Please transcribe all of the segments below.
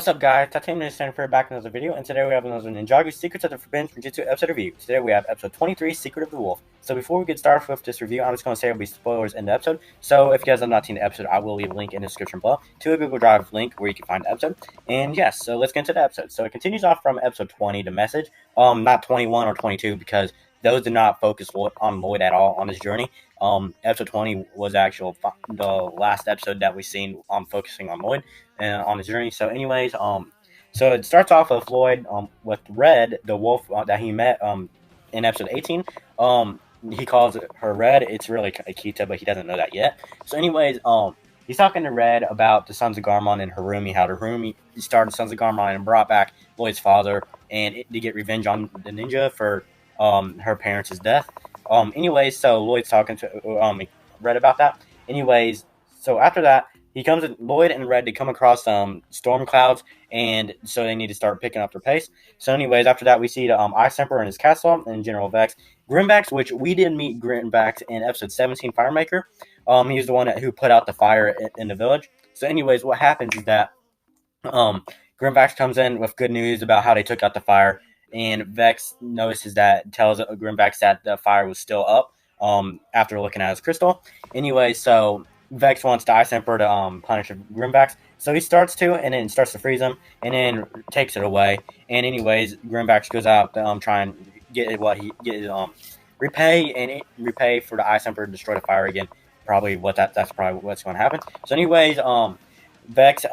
What's up, guys? Titanium is for back in another video, and today we have another Ninjago Secrets of the Forbidden Spinjitzu episode review. Today we have episode 23, Secret of the Wolf. So before we get started with this review, I'm just going to say there'll be spoilers in the episode. So if you guys have not seen the episode, I will leave a link in the description below to a Google Drive link where you can find the episode. And yes, so let's get into the episode. So it continues off from episode 20, the message. Not 21 or 22 because those did not focus on Lloyd at all on his journey. Episode 20 was the last episode that we've seen focusing on Lloyd and on his journey. So anyways, so it starts off with Lloyd with Red, the wolf that he met in episode 18. He calls her Red. It's really Akita, but he doesn't know that yet. So anyways, he's talking to Red about the Sons of Garmon and Harumi, how Harumi started Sons of Garmon and brought back Lloyd's father and to get revenge on the ninja for her parents' death. Anyways, so Lloyd's talking to Red about that. Anyways, so after that, Lloyd and Red to come across storm clouds, and so they need to start picking up their pace. So anyways, after that, we see the Ice Emperor in his castle and General Vex. Grimvax, which we did meet Grimvax in episode 17, Firemaker. He's the one who put out the fire in the village. So anyways, what happens is that Grimvax comes in with good news about how they took out the fire, and Vex notices that, tells Grimvax that the fire was still up after looking at his crystal. Anyway, so Vex wants the Ice Emperor to punish Grimvax, so he starts to, and then starts to freeze him, and then takes it away. And anyways, Grimvax goes out to try and get what he repay for the Ice Emperor to destroy the fire again. That's probably what's going to happen. So anyways, Vex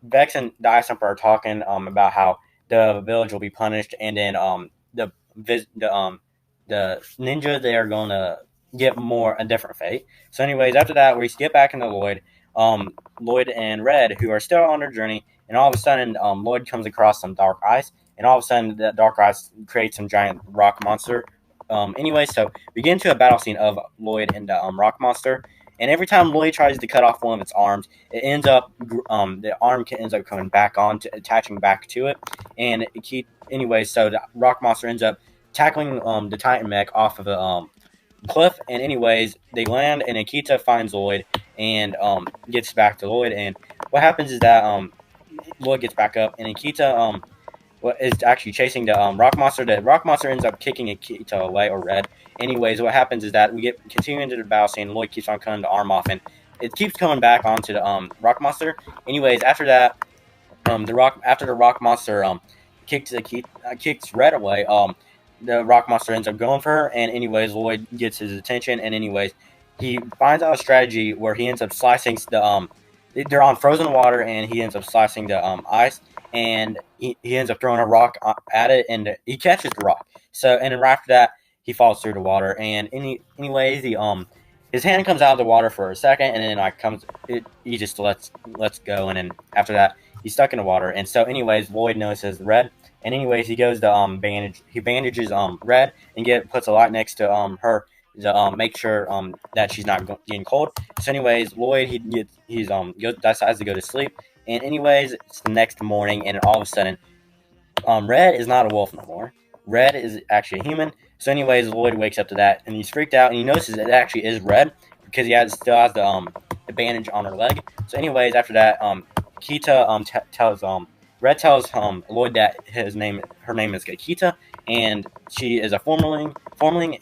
Vex and the Ice Emperor are talking about how the village will be punished, and then the ninja, they are going to get a different fate. So anyways, after that, we get back into Lloyd. Lloyd and Red, who are still on their journey, and all of a sudden, Lloyd comes across some dark ice, and all of a sudden, that dark ice creates some giant rock monster. Anyway, so we get into a battle scene of Lloyd and the rock monster, and every time Lloyd tries to cut off one of its arms, it ends up the arm ends up coming back on, attaching back to it, and so the rock monster ends up tackling the Titan mech off of a cliff, and anyways, they land, and Akita finds Lloyd and gets back to Lloyd, and what happens is that Lloyd gets back up, and Akita is actually chasing the rock monster. The rock monster ends up kicking Akita away, or Red. Anyways, what happens is that we get continuing into the battle scene. Lloyd keeps on cutting the arm off, and it keeps coming back onto the rock monster. Anyways, after that, the rock monster kicks Red away, the rock monster ends up going for her, and anyways, Lloyd gets his attention, and anyways, he finds out a strategy where he ends up slicing they're on frozen water, and he ends up slicing the ice, and he ends up throwing a rock at it, and he catches the rock. So, and then right after that, he falls through the water, and anyways, his hand comes out of the water for a second, and then he just lets go, and then after that, he's stuck in the water. And so anyways, Lloyd notices Red, and anyways, he goes to bandages Red, and puts a light next to her to make sure that she's not getting cold. So anyways, Lloyd decides to go to sleep, and anyways, it's the next morning, and all of a sudden, Red is not a wolf no more. Red is actually a human. So anyways, Lloyd wakes up to that, and he's freaked out, and he notices it actually is Red because he still has the bandage on her leg. So anyways, after that, Kita tells Red tells Lloyd that her name is Akita, and she is a formerling.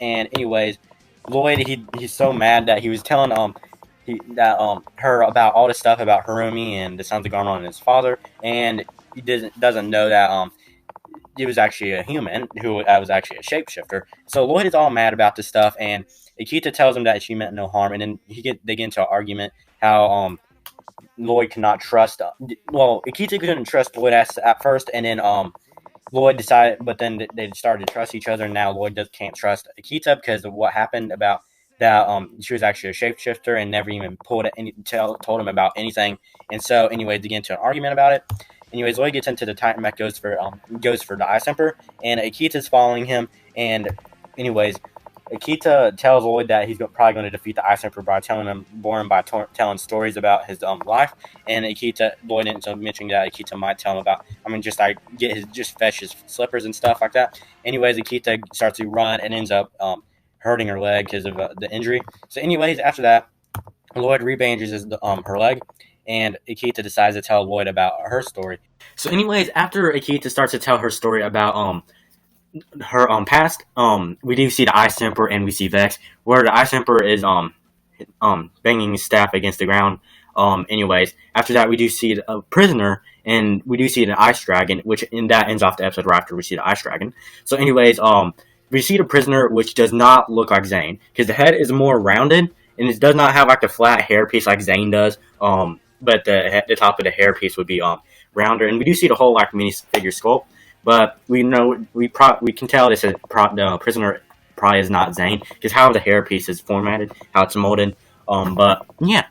And anyways, Lloyd he's so mad that he was telling her about all this stuff about Harumi and the Sons of Garmon and his father, and he doesn't know that he was actually a human who was actually a shapeshifter. So Lloyd is all mad about this stuff, and Akita tells him that she meant no harm, and then they get into an argument how Lloyd cannot trust. Akita couldn't trust Lloyd at first, and then Lloyd decided, but then they started to trust each other, and now Lloyd can't trust Akita because of what happened about that. She was actually a shapeshifter and never even told him about anything. And so, anyways, they get into an argument about it. Anyways, Lloyd gets into the Titan mech, goes for the Ice Emperor, and Akita's following him. And anyways, Akita tells Lloyd that he's probably going to defeat the Ice Emperor by telling stories about his life. And Lloyd ends up mentioning that Akita might tell him about, fetch his slippers and stuff like that. Anyways, Akita starts to run and ends up hurting her leg because of the injury. So anyways, after that, Lloyd rebandages her leg, and Akita decides to tell Lloyd about her story. So, anyways, after Akita starts to tell her story about her past, we do see the Ice Emperor and we see Vex, where the Ice Emperor is banging his staff against the ground. Anyways, after that we do see a prisoner, and we do see an ice dragon, which in that ends off the episode right after we see the ice dragon. So, anyways, we see the prisoner, which does not look like Zane, because the head is more rounded and it does not have like the flat hair piece like Zane does. But the top of the hair piece would be rounder, and we do see the whole like mini figure sculpt. But we know we can tell this is the prisoner probably is not Zane, because how the hair piece is formatted, how it's molded. But yeah,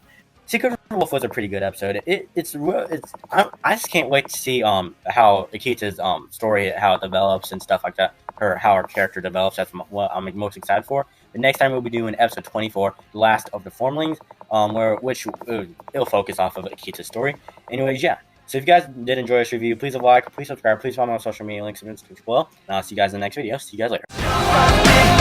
Secret Wolf was a pretty good episode. I just can't wait to see how Akita's story, how it develops and stuff like that, or how her character develops. That's what I'm most excited for. The next time we'll be doing episode 24, the last of the Formlings, it'll focus off of Akita's story. Anyways, yeah. So if you guys did enjoy this review, please leave a like, please subscribe, please follow me on social media links and below. And I'll see you guys in the next video. See you guys later.